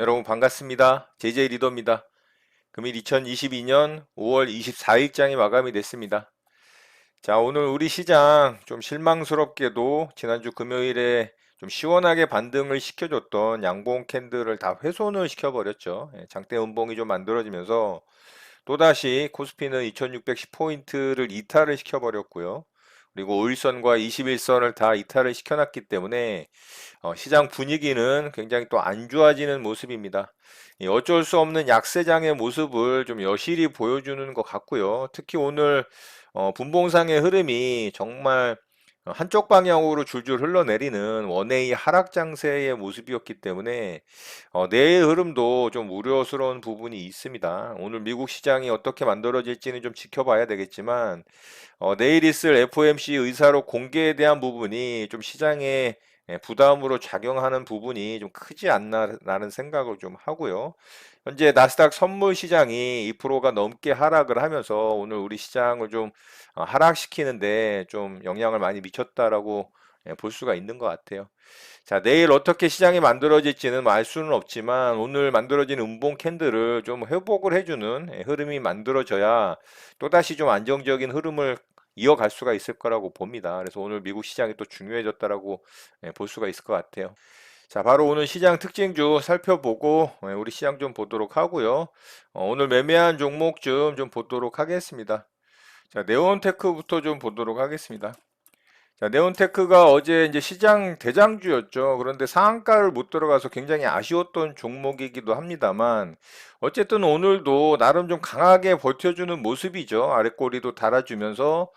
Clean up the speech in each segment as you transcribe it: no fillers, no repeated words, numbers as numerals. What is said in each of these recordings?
여러분 반갑습니다. JJ 리더입니다. 금일 2022년 5월 24일장이 마감이 됐습니다. 자, 오늘 우리 시장 좀 실망스럽게도 지난주 금요일에 좀 시원하게 반등을 시켜줬던 양봉 캔들을 다 훼손을 시켜버렸죠. 장대 음봉이 좀 만들어지면서 또다시 코스피는 2610포인트를 이탈을 시켜버렸고요. 그리고 5일선과 21선을 다 이탈을 시켜놨기 때문에 시장 분위기는 굉장히 또 안 좋아지는 모습입니다. 이 어쩔 수 없는 약세장의 모습을 좀 여실히 보여주는 것 같고요. 특히 오늘 분봉상의 흐름이 정말 한쪽 방향으로 줄줄 흘러내리는 원웨이 하락 장세의 모습이었기 때문에 내일 흐름도 좀 우려스러운 부분이 있습니다. 오늘 미국 시장이 어떻게 만들어질지는 좀 지켜봐야 되겠지만 내일 있을 FOMC 의사록 공개에 대한 부분이 좀 시장에 부담으로 작용하는 부분이 좀 크지 않나라는 생각을 좀 하고요. 현재 나스닥 선물 시장이 2%가 넘게 하락을 하면서 오늘 우리 시장을 좀 하락시키는데 좀 영향을 많이 미쳤다라고 볼 수가 있는 것 같아요. 자, 내일 어떻게 시장이 만들어질지는 알 수는 없지만 오늘 만들어진 음봉 캔들을 좀 회복을 해주는 흐름이 만들어져야 또다시 좀 안정적인 흐름을 이어갈 수가 있을 거라고 봅니다. 그래서 오늘 미국 시장이 또 중요해졌다라고 볼 수가 있을 것 같아요. 자, 바로 오늘 시장 특징주 살펴보고 우리 시장 좀 보도록 하고요. 오늘 매매한 종목 좀 보도록 하겠습니다. 자, 네온테크부터 좀 보도록 하겠습니다. 자, 네온테크가 어제 이제 시장 대장주였죠. 그런데 상한가를 못 들어가서 굉장히 아쉬웠던 종목이기도 합니다만, 어쨌든 오늘도 나름 좀 강하게 버텨주는 모습이죠. 아랫꼬리도 달아주면서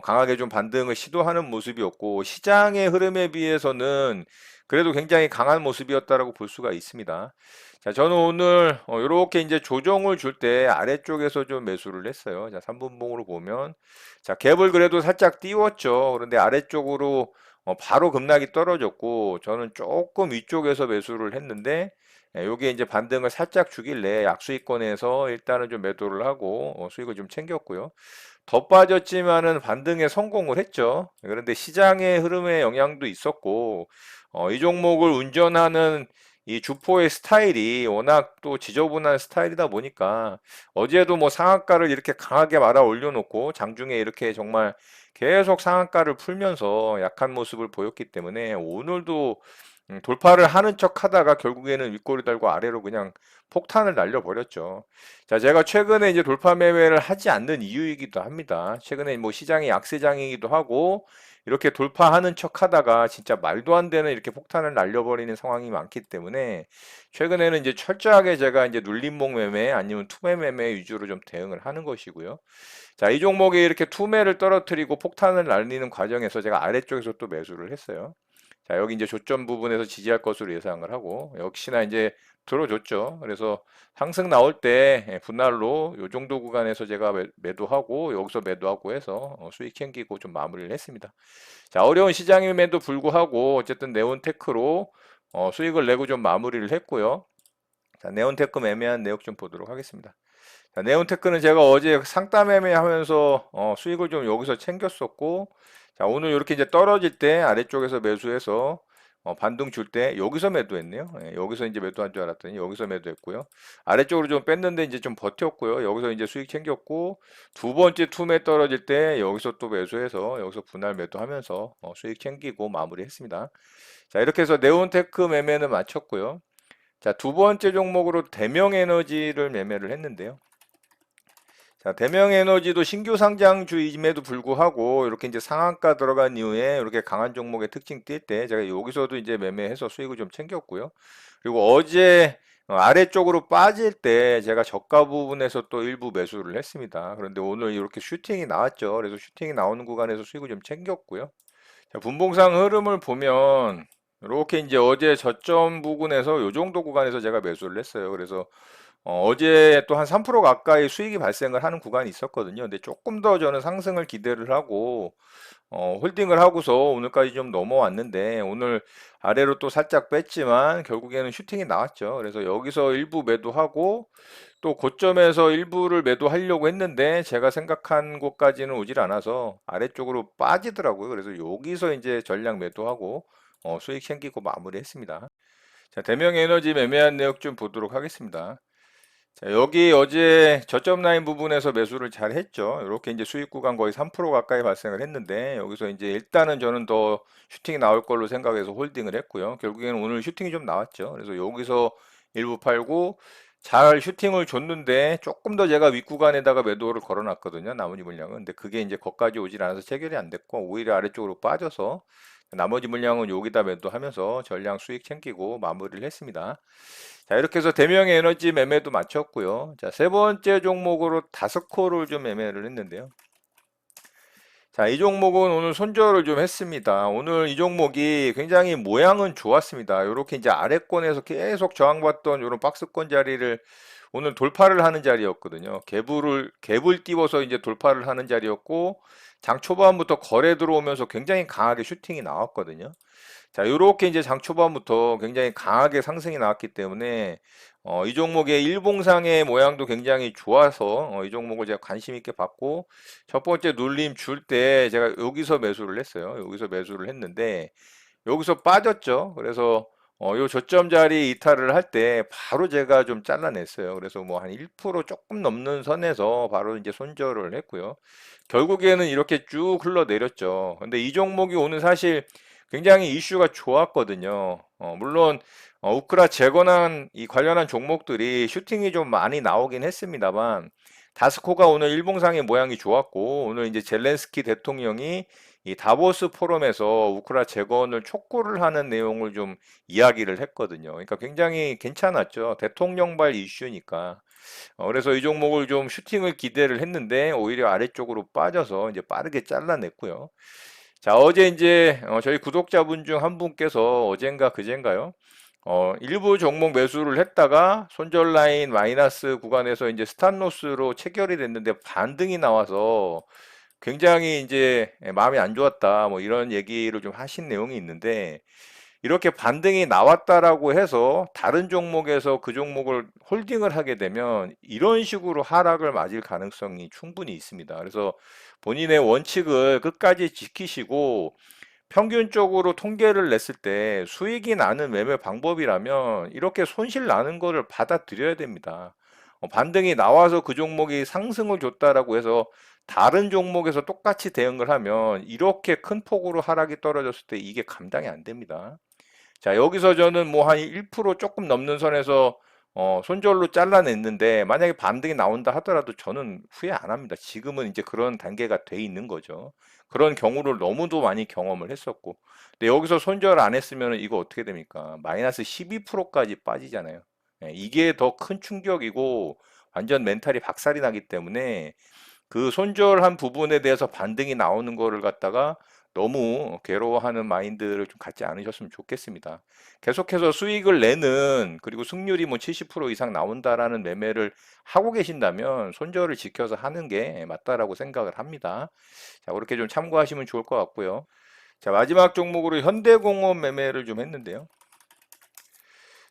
강하게 좀 반등을 시도하는 모습이었고, 시장의 흐름에 비해서는 그래도 굉장히 강한 모습이었다라고 볼 수가 있습니다. 자, 저는 오늘 이렇게 이제 조정을 줄 때 아래쪽에서 좀 매수를 했어요. 자, 3분봉으로 보면. 자, 갭을 그래도 살짝 띄웠죠. 그런데 아래쪽으로 바로 급락이 떨어졌고, 저는 조금 위쪽에서 매수를 했는데, 요게 이제 반등을 살짝 주길래 약수익권에서 일단은 좀 매도를 하고 수익을 좀 챙겼고요. 더 빠졌지만은 반등에 성공을 했죠. 그런데 시장의 흐름에 영향도 있었고, 이 종목을 운전하는 이 주포의 스타일이 워낙 또 지저분한 스타일이다 보니까 어제도 뭐 상한가를 이렇게 강하게 말아 올려놓고 장중에 이렇게 정말 계속 상한가를 풀면서 약한 모습을 보였기 때문에 오늘도 돌파를 하는 척 하다가 결국에는 윗꼬리 달고 아래로 그냥 폭탄을 날려버렸죠. 자, 제가 최근에 이제 돌파 매매를 하지 않는 이유이기도 합니다. 최근에 뭐 시장이 약세장이기도 하고, 이렇게 돌파하는 척 하다가 진짜 말도 안 되는 이렇게 폭탄을 날려버리는 상황이 많기 때문에, 최근에는 이제 철저하게 제가 이제 눌림목 매매 아니면 투매 매매 위주로 좀 대응을 하는 것이고요. 자, 이 종목이 이렇게 투매를 떨어뜨리고 폭탄을 날리는 과정에서 제가 아래쪽에서 또 매수를 했어요. 자, 여기 이제 조점 부분에서 지지할 것으로 예상을 하고, 역시나 이제 들어줬죠. 그래서 상승 나올 때 분할로 요 정도 구간에서 제가 매도하고, 여기서 매도하고 해서 수익 챙기고 좀 마무리를 했습니다. 자, 어려운 시장임에도 불구하고, 어쨌든 네온테크로 수익을 내고 좀 마무리를 했고요. 자, 네온테크 매매한 내역 좀 보도록 하겠습니다. 자, 네온테크는 제가 어제 상따 매매하면서 수익을 좀 여기서 챙겼었고, 자, 오늘 이렇게 이제 떨어질 때 아래쪽에서 매수해서 반등 줄 때 여기서 매도했네요. 여기서 이제 매도한 줄 알았더니 여기서 매도했고요. 아래쪽으로 좀 뺐는데 이제 좀 버텼고요. 여기서 이제 수익 챙겼고, 두 번째 투매 떨어질 때 여기서 또 매수해서 여기서 분할 매도하면서 수익 챙기고 마무리했습니다. 자, 이렇게 해서 네온테크 매매는 마쳤고요. 자, 두 번째 종목으로 대명에너지를 매매를 했는데요. 자, 대명에너지도 신규 상장주임에도 불구하고 이렇게 이제 상한가 들어간 이후에 이렇게 강한 종목의 특징 띌 때 제가 여기서도 이제 매매해서 수익을 좀 챙겼고요. 그리고 어제 아래쪽으로 빠질 때 제가 저가 부분에서 또 일부 매수를 했습니다. 그런데 오늘 이렇게 슈팅이 나왔죠. 그래서 슈팅이 나오는 구간에서 수익을 좀 챙겼고요. 자, 분봉상 흐름을 보면 이렇게 이제 어제 저점 부근에서 요 정도 구간에서 제가 매수를 했어요. 그래서 어제 또 한 3% 가까이 수익이 발생을 하는 구간이 있었거든요. 근데 조금 더 저는 상승을 기대를 하고 홀딩을 하고서 오늘까지 좀 넘어왔는데 오늘 아래로 또 살짝 뺐지만 결국에는 슈팅이 나왔죠. 그래서 여기서 일부 매도하고 또 고점에서 일부를 매도하려고 했는데 제가 생각한 곳까지는 오질 않아서 아래쪽으로 빠지더라고요. 그래서 여기서 이제 전량 매도하고 수익 챙기고 마무리했습니다. 자, 대명에너지 매매한 내역 좀 보도록 하겠습니다. 자, 여기 어제 저점 라인 부분에서 매수를 잘 했죠. 이렇게 이제 수익 구간 거의 3% 가까이 발생을 했는데, 여기서 이제 일단은 저는 더 슈팅이 나올 걸로 생각해서 홀딩을 했고요. 결국에는 오늘 슈팅이 좀 나왔죠. 그래서 여기서 일부 팔고, 잘 슈팅을 줬는데, 조금 더 제가 윗구간에다가 매도를 걸어놨거든요. 나머지 물량은. 근데 그게 이제 거기까지 오질 않아서 체결이 안 됐고, 오히려 아래쪽으로 빠져서, 나머지 물량은 여기다 매도하면서 전량 수익 챙기고 마무리를 했습니다. 자, 이렇게 해서 대명의 에너지 매매도 마쳤고요. 자, 세 번째 종목으로 다스코를 좀 매매를 했는데요. 자, 이 종목은 오늘 손절을 좀 했습니다. 오늘 이 종목이 굉장히 모양은 좋았습니다. 이렇게 이제 아래권에서 계속 저항받던 이런 박스권 자리를 오늘 돌파를 하는 자리였거든요. 갭을 띄워서 이제 돌파를 하는 자리였고, 장 초반부터 거래 들어오면서 굉장히 강하게 슈팅이 나왔거든요. 자, 요렇게 이제 장 초반부터 굉장히 강하게 상승이 나왔기 때문에 이 종목의 일봉상의 모양도 굉장히 좋아서 이 종목을 제가 관심 있게 봤고, 첫 번째 눌림 줄 때 제가 여기서 매수를 했어요. 여기서 매수를 했는데 여기서 빠졌죠. 그래서 요 저점 자리 이탈을 할 때 바로 제가 좀 잘라냈어요. 그래서 뭐 한 1% 조금 넘는 선에서 바로 이제 손절을 했고요. 결국에는 이렇게 쭉 흘러내렸죠. 근데 이 종목이 오늘 사실 굉장히 이슈가 좋았거든요. 물론 우크라 재건한 이 관련한 종목들이 슈팅이 좀 많이 나오긴 했습니다만, 다스코가 오늘 일봉상의 모양이 좋았고, 오늘 이제 젤렌스키 대통령이 이 다보스 포럼에서 우크라 재건을 촉구를 하는 내용을 좀 이야기를 했거든요. 그러니까 굉장히 괜찮았죠. 대통령발 이슈니까. 그래서 이 종목을 좀 슈팅을 기대를 했는데 오히려 아래쪽으로 빠져서 이제 빠르게 잘라냈고요. 자, 어제 이제 저희 구독자분 중 한 분께서 어젠가 그젠가요? 일부 종목 매수를 했다가 손절 라인 마이너스 구간에서 이제 스탑로스로 체결이 됐는데 반등이 나와서 굉장히 이제 마음이 안 좋았다. 뭐 이런 얘기를 좀 하신 내용이 있는데, 이렇게 반등이 나왔다라고 해서 다른 종목에서 그 종목을 홀딩을 하게 되면 이런 식으로 하락을 맞을 가능성이 충분히 있습니다. 그래서 본인의 원칙을 끝까지 지키시고 평균적으로 통계를 냈을 때 수익이 나는 매매 방법이라면 이렇게 손실 나는 거를 받아들여야 됩니다. 반등이 나와서 그 종목이 상승을 줬다라고 해서 다른 종목에서 똑같이 대응을 하면 이렇게 큰 폭으로 하락이 떨어졌을 때 이게 감당이 안 됩니다. 자, 여기서 저는 뭐 한 1% 조금 넘는 선에서 손절로 잘라냈는데, 만약에 반등이 나온다 하더라도 저는 후회 안 합니다. 지금은 이제 그런 단계가 돼 있는 거죠. 그런 경우를 너무도 많이 경험을 했었고. 근데 여기서 손절 안 했으면 이거 어떻게 됩니까? 마이너스 12%까지 빠지잖아요. 예, 이게 더 큰 충격이고 완전 멘탈이 박살이 나기 때문에 그 손절한 부분에 대해서 반등이 나오는 거를 갖다가 너무 괴로워하는 마인드를 좀 갖지 않으셨으면 좋겠습니다. 계속해서 수익을 내는, 그리고 승률이 뭐 70% 이상 나온다라는 매매를 하고 계신다면 손절을 지켜서 하는 게 맞다라고 생각을 합니다. 자, 그렇게 좀 참고하시면 좋을 것 같고요. 자, 마지막 종목으로 현대공업 매매를 좀 했는데요.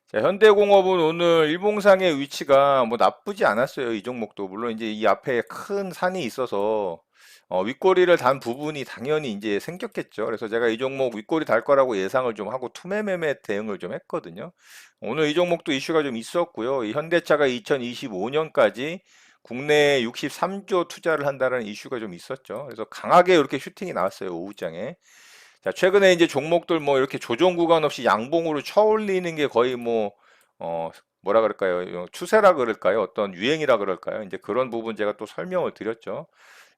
자, 현대공업은 오늘 일봉상의 위치가 뭐 나쁘지 않았어요. 이 종목도. 물론 이제 이 앞에 큰 산이 있어서 윗꼬리를 단 부분이 당연히 이제 생겼겠죠. 그래서 제가 이 종목 윗꼬리 달 거라고 예상을 좀 하고 투매 매매 대응을 좀 했거든요. 오늘 이 종목도 이슈가 좀 있었고요. 이 현대차가 2025년까지 국내에 63조 투자를 한다는 이슈가 좀 있었죠. 그래서 강하게 이렇게 슈팅이 나왔어요. 오후장에. 자, 최근에 이제 종목들 뭐 이렇게 조정 구간 없이 양봉으로 쳐올리는 게 거의 뭐, 뭐라 그럴까요? 추세라 그럴까요? 어떤 유행이라 그럴까요? 이제 그런 부분 제가 또 설명을 드렸죠.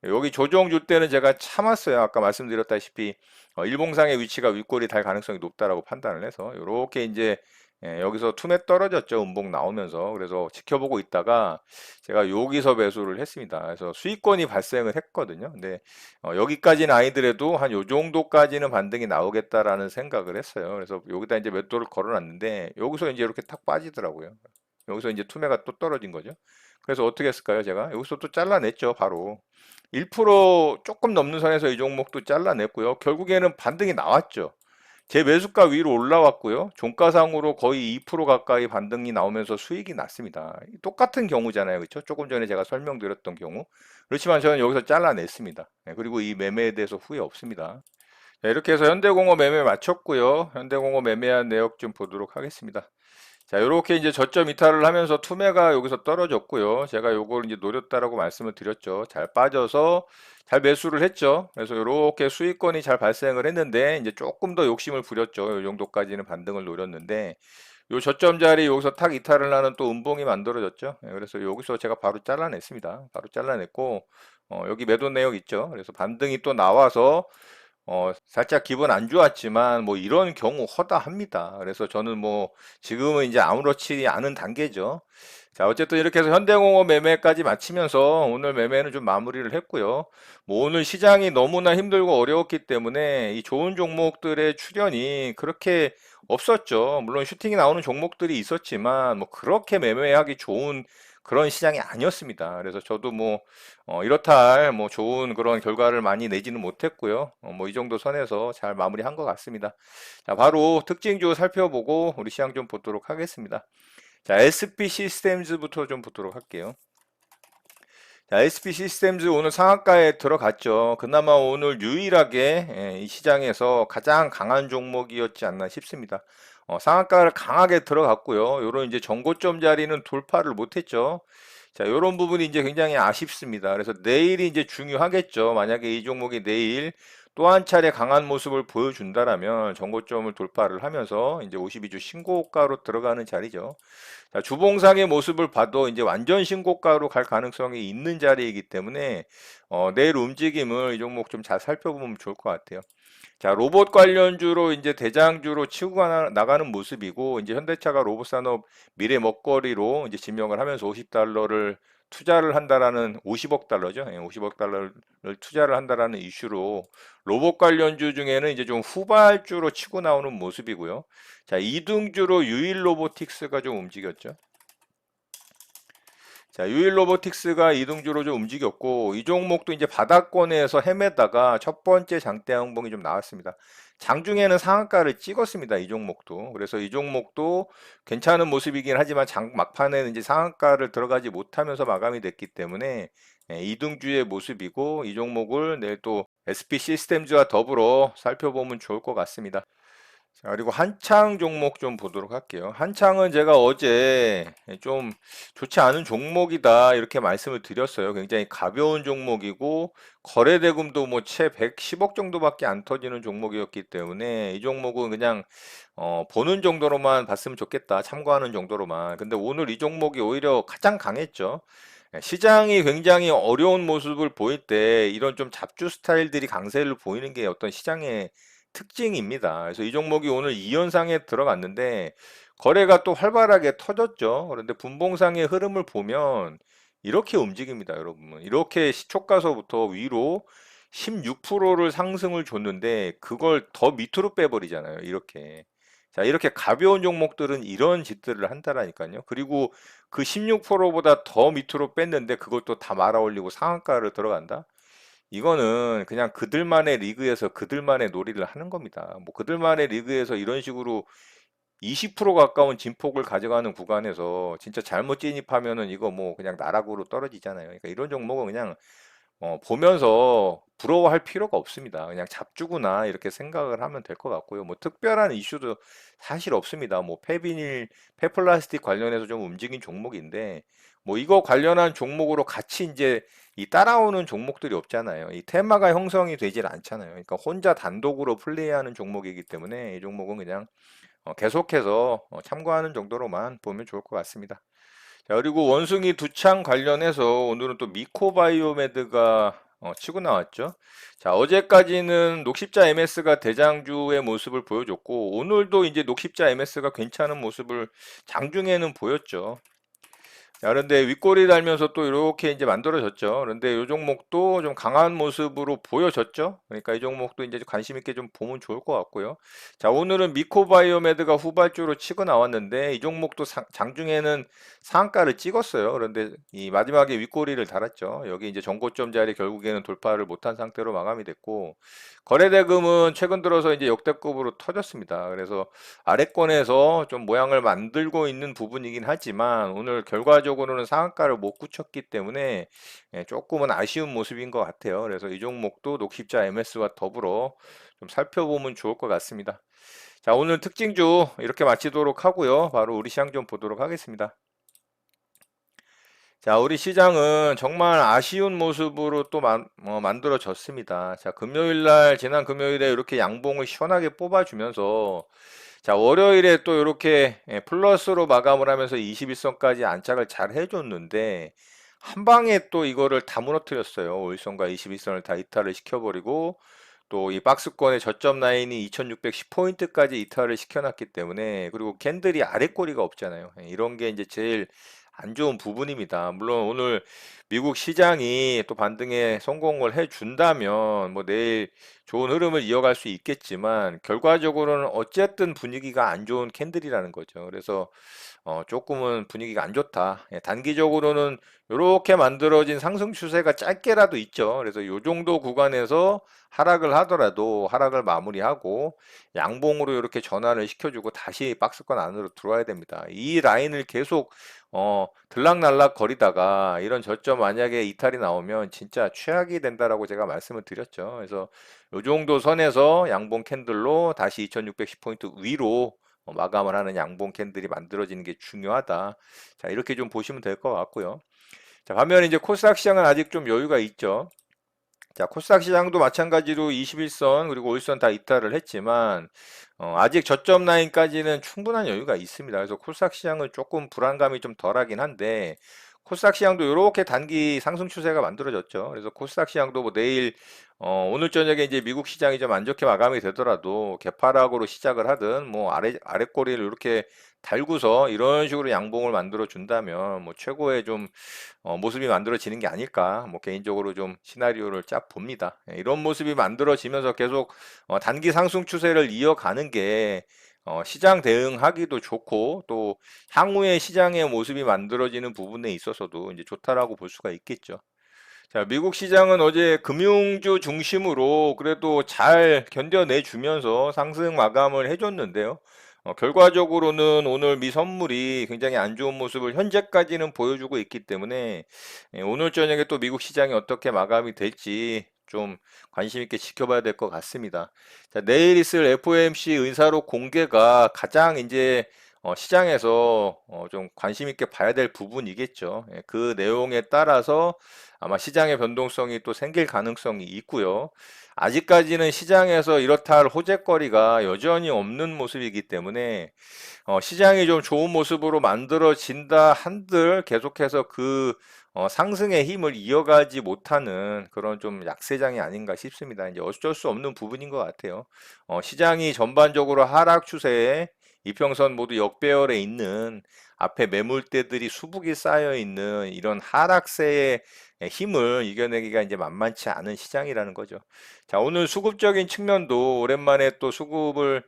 여기 조정 줄 때는 제가 참았어요. 아까 말씀드렸다시피 일봉상의 위치가 윗골이 달 가능성이 높다라고 판단을 해서 이렇게 이제 여기서 tum에 떨어졌죠. 음봉 나오면서. 그래서 지켜보고 있다가 제가 여기서 매수를 했습니다. 그래서 수익권이 발생을 했거든요. 근데 여기까지는 아니더라도 한 요 정도까지는 반등이 나오겠다라는 생각을 했어요. 그래서 여기다 이제 매도를 걸어놨는데 여기서 이제 이렇게 탁 빠지더라고요. 여기서 이제 투매가 또 떨어진 거죠. 그래서 어떻게 했을까요? 제가 여기서 또 잘라냈죠. 바로 1% 조금 넘는 선에서 이 종목도 잘라냈고요. 결국에는 반등이 나왔죠. 제 매수가 위로 올라왔고요. 종가상으로 거의 2% 가까이 반등이 나오면서 수익이 났습니다. 똑같은 경우잖아요. 그렇죠? 조금 전에 제가 설명드렸던 경우. 그렇지만 저는 여기서 잘라냈습니다. 네, 그리고 이 매매에 대해서 후회 없습니다. 자, 이렇게 해서 현대공업 매매 마쳤고요. 현대공업 매매한 내역 좀 보도록 하겠습니다. 자, 요렇게 이제 저점 이탈을 하면서 투매가 여기서 떨어졌고요. 제가 요걸 이제 노렸다라고 말씀을 드렸죠. 잘 빠져서 잘 매수를 했죠. 그래서 요렇게 수익권이 잘 발생을 했는데 이제 조금 더 욕심을 부렸죠. 요 정도까지는 반등을 노렸는데 요 저점 자리 여기서 탁 이탈을 하는 또 음봉이 만들어졌죠. 예, 그래서 여기서 제가 바로 잘라냈습니다. 바로 잘라냈고 여기 매도 내역 있죠. 그래서 반등이 또 나와서 살짝 기분 안 좋았지만 뭐 이런 경우 허다합니다. 그래서 저는 뭐 지금은 이제 아무렇지 않은 단계죠. 자, 어쨌든 이렇게 해서 현대공업 매매까지 마치면서 오늘 매매는 좀 마무리를 했고요. 뭐 오늘 시장이 너무나 힘들고 어려웠기 때문에 이 좋은 종목들의 출현이 그렇게 없었죠. 물론 슈팅이 나오는 종목들이 있었지만 뭐 그렇게 매매하기 좋은 그런 시장이 아니었습니다. 그래서 저도 뭐 이렇다 할 뭐 좋은 그런 결과를 많이 내지는 못했고요. 뭐 이 정도 선에서 잘 마무리한 것 같습니다. 자, 바로 특징주 살펴보고 우리 시장 좀 보도록 하겠습니다. 자, SP 시스템즈부터 좀 보도록 할게요. 자, SP 시스템즈 오늘 상한가에 들어갔죠. 그나마 오늘 유일하게 이 시장에서 가장 강한 종목이었지 않나 싶습니다. 상한가를 강하게 들어갔고요. 요런 이제 전고점 자리는 돌파를 못했죠. 자, 요런 부분이 이제 굉장히 아쉽습니다. 그래서 내일이 이제 중요하겠죠. 만약에 이 종목이 내일 또 한 차례 강한 모습을 보여준다라면 전고점을 돌파를 하면서 이제 52주 신고가로 들어가는 자리죠. 자, 주봉상의 모습을 봐도 이제 완전 신고가로 갈 가능성이 있는 자리이기 때문에 내일 움직임을 이 종목 좀 잘 살펴보면 좋을 것 같아요. 자, 로봇 관련주로 이제 대장주로 치고 나가는 모습이고, 이제 현대차가 로봇 산업 미래 먹거리로 이제 지명을 하면서 50달러를 투자를 한다라는 50억 달러죠. 예, 50억 달러를 투자를 한다라는 이슈로 로봇 관련주 중에는 이제 좀 후발주로 치고 나오는 모습이고요. 자, 이등주로 유일 로보틱스가 좀 움직였죠. 자, 유일 로보틱스가 이등주로 좀 움직였고, 이 종목도 이제 바닥권에서 헤매다가 첫 번째 장대 양봉이 좀 나왔습니다. 장중에는 상한가를 찍었습니다. 이 종목도. 그래서 이 종목도 괜찮은 모습이긴 하지만 막판에는 이제 상한가를 들어가지 못하면서 마감이 됐기 때문에 이등주의 모습이고, 이 종목을 내일 또 SP 시스템즈와 더불어 살펴보면 좋을 것 같습니다. 자, 그리고 한창 종목 좀 보도록 할게요. 한창은 제가 어제 좀 좋지 않은 종목이다 이렇게 말씀을 드렸어요. 굉장히 가벼운 종목이고 거래대금도 뭐 채 110억 정도밖에 안 터지는 종목이었기 때문에 이 종목은 그냥 보는 정도로만 봤으면 좋겠다. 참고하는 정도로만. 근데 오늘 이 종목이 오히려 가장 강했죠. 시장이 굉장히 어려운 모습을 보일 때 이런 좀 잡주 스타일들이 강세를 보이는 게 어떤 시장의 특징입니다. 그래서 이 종목이 오늘 2연상에 들어갔는데 거래가 또 활발하게 터졌죠. 그런데 분봉상의 흐름을 보면 이렇게 움직입니다, 여러분. 이렇게 시초가서부터 위로 16%를 상승을 줬는데 그걸 더 밑으로 빼버리잖아요. 이렇게. 자, 이렇게 가벼운 종목들은 이런 짓들을 한다라니까요. 그리고 그 16%보다 더 밑으로 뺐는데 그것도 다 말아 올리고 상한가를 들어간다? 이거는 그냥 그들만의 리그에서 그들만의 놀이를 하는 겁니다. 뭐 그들만의 리그에서 이런 식으로 20% 가까운 진폭을 가져가는 구간에서 진짜 잘못 진입하면은 이거 뭐 그냥 나락으로 떨어지잖아요. 그러니까 이런 종목은 그냥 보면서 부러워할 필요가 없습니다. 그냥 잡주구나 이렇게 생각을 하면 될 것 같고요. 뭐 특별한 이슈도 사실 없습니다. 뭐 폐비닐, 폐플라스틱 관련해서 좀 움직인 종목인데 뭐 이거 관련한 종목으로 같이 이제 이 따라오는 종목들이 없잖아요. 이 테마가 형성이 되질 않잖아요. 그러니까 혼자 단독으로 플레이하는 종목이기 때문에 이 종목은 그냥 계속해서 참고하는 정도로만 보면 좋을 것 같습니다. 자, 그리고 원숭이 두창 관련해서 오늘은 또 미코바이오메드가 치고 나왔죠. 자, 어제까지는 녹십자 MS가 대장주의 모습을 보여줬고, 오늘도 이제 녹십자 MS가 괜찮은 모습을 장중에는 보였죠. 자, 그런데 윗꼬리 달면서 또 이렇게 이제 만들어졌죠. 그런데 이 종목도 좀 강한 모습으로 보여졌죠. 그러니까 이 종목도 이제 관심 있게 좀 보면 좋을 것 같고요. 자, 오늘은 미코바이오메드가 후발주로 치고 나왔는데 이 종목도 장중에는 상한가를 찍었어요. 그런데 이 마지막에 윗꼬리를 달았죠. 여기 이제 전고점 자리 결국에는 돌파를 못한 상태로 마감이 됐고 거래대금은 최근 들어서 이제 역대급으로 터졌습니다. 그래서 아래권에서 좀 모양을 만들고 있는 부분이긴 하지만 오늘 결과적으로는 상한가를 못 굳혔기 때문에 조금은 아쉬운 모습인 것 같아요. 그래서 이 종목도 녹십자 MS와 더불어 좀 살펴보면 좋을 것 같습니다. 자, 오늘 특징주 이렇게 마치도록 하고요. 바로 우리 시장 좀 보도록 하겠습니다. 자, 우리 시장은 정말 아쉬운 모습으로 또 만들어졌습니다. 자, 지난 금요일에 이렇게 양봉을 시원하게 뽑아주면서, 자, 월요일에 또 이렇게 플러스로 마감을 하면서 21선까지 안착을 잘 해줬는데, 한 방에 또 이거를 다 무너뜨렸어요. 5일선과 21선을 다 이탈을 시켜버리고, 또 이 박스권의 저점 라인이 2610포인트까지 이탈을 시켜놨기 때문에, 그리고 캔들이 아래 꼬리가 없잖아요. 이런 게 이제 제일 안 좋은 부분입니다. 물론 오늘 미국 시장이 또 반등에 성공을 해준다면 뭐 내일 좋은 흐름을 이어갈 수 있겠지만, 결과적으로는 어쨌든 분위기가 안 좋은 캔들이라는 거죠. 그래서 조금은 분위기가 안 좋다. 단기적으로는 이렇게 만들어진 상승 추세가 짧게라도 있죠. 그래서 이 정도 구간에서 하락을 하더라도 하락을 마무리하고 양봉으로 이렇게 전환을 시켜주고 다시 박스권 안으로 들어와야 됩니다. 이 라인을 계속 들락날락 거리다가 이런 저점 만약에 이탈이 나오면 진짜 최악이 된다라고 제가 말씀을 드렸죠. 그래서 이 정도 선에서 양봉 캔들로 다시 2610포인트 위로 마감을 하는 양봉 캔들이 만들어지는 게 중요하다. 자, 이렇게 좀 보시면 될 것 같고요. 자, 반면에 이제 코스닥 시장은 아직 좀 여유가 있죠. 자, 코스닥 시장도 마찬가지로 21선 그리고 5일선 다 이탈을 했지만 아직 저점 라인까지는 충분한 여유가 있습니다. 그래서 코스닥 시장은 조금 불안감이 좀 덜하긴 한데, 코스닥 시장도 이렇게 단기 상승 추세가 만들어졌죠. 그래서 코스닥 시장도 뭐 내일 오늘 저녁에 이제 미국 시장이 좀 안 좋게 마감이 되더라도 개파락으로 시작을 하든 뭐 아랫꼬리를 이렇게 달고서 이런 식으로 양봉을 만들어 준다면 뭐 최고의 좀 모습이 만들어지는 게 아닐까, 뭐 개인적으로 좀 시나리오를 쫙 봅니다. 이런 모습이 만들어지면서 계속 단기 상승 추세를 이어가는 게 시장 대응하기도 좋고, 또 향후에 시장의 모습이 만들어지는 부분에 있어서도 이제 좋다라고 볼 수가 있겠죠. 자, 미국 시장은 어제 금융주 중심으로 그래도 잘 견뎌내주면서 상승 마감을 해줬는데요. 결과적으로는 오늘 미 선물이 굉장히 안 좋은 모습을 현재까지는 보여주고 있기 때문에 오늘 저녁에 또 미국 시장이 어떻게 마감이 될지 좀 관심 있게 지켜봐야 될 것 같습니다. 자, 내일 있을 FOMC 의사록 공개가 가장 이제 시장에서 좀 관심 있게 봐야 될 부분이겠죠. 그 내용에 따라서 아마 시장의 변동성이 또 생길 가능성이 있고요. 아직까지는 시장에서 이렇다 할 호재거리가 여전히 없는 모습이기 때문에 시장이 좀 좋은 모습으로 만들어진다 한들 계속해서 그 상승의 힘을 이어가지 못하는 그런 좀 약세장이 아닌가 싶습니다. 이제 어쩔 수 없는 부분인 것 같아요. 시장이 전반적으로 하락 추세에 이평선 모두 역배열에 있는, 앞에 매물대들이 수북이 쌓여 있는 이런 하락세의 힘을 이겨내기가 이제 만만치 않은 시장이라는 거죠. 자, 오늘 수급적인 측면도 오랜만에 또 수급을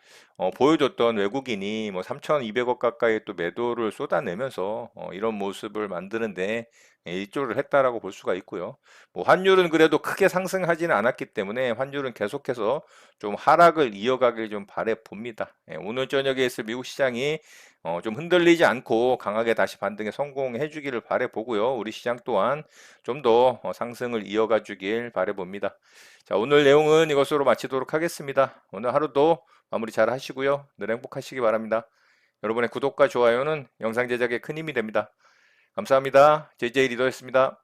보여줬던 외국인이 뭐 3,200억 가까이 또 매도를 쏟아내면서 이런 모습을 만드는데 일조를 했다라고 볼 수가 있고요. 뭐 환율은 그래도 크게 상승하지는 않았기 때문에 환율은 계속해서 좀 하락을 이어가길 좀 바래 봅니다. 오늘 저녁에 있을 미국 시장이 좀 흔들리지 않고 강하게 다시 반등에 성공해 주기를 바래 보고요. 우리 시장 또한 좀 더 상승을 이어가 주길 바래 봅니다. 자, 오늘 내용은 이것으로 마치도록 하겠습니다. 오늘 하루도 마무리 잘 하시고요. 늘 행복하시기 바랍니다. 여러분의 구독과 좋아요는 영상 제작에 큰 힘이 됩니다. 감사합니다. JJ 리더였습니다.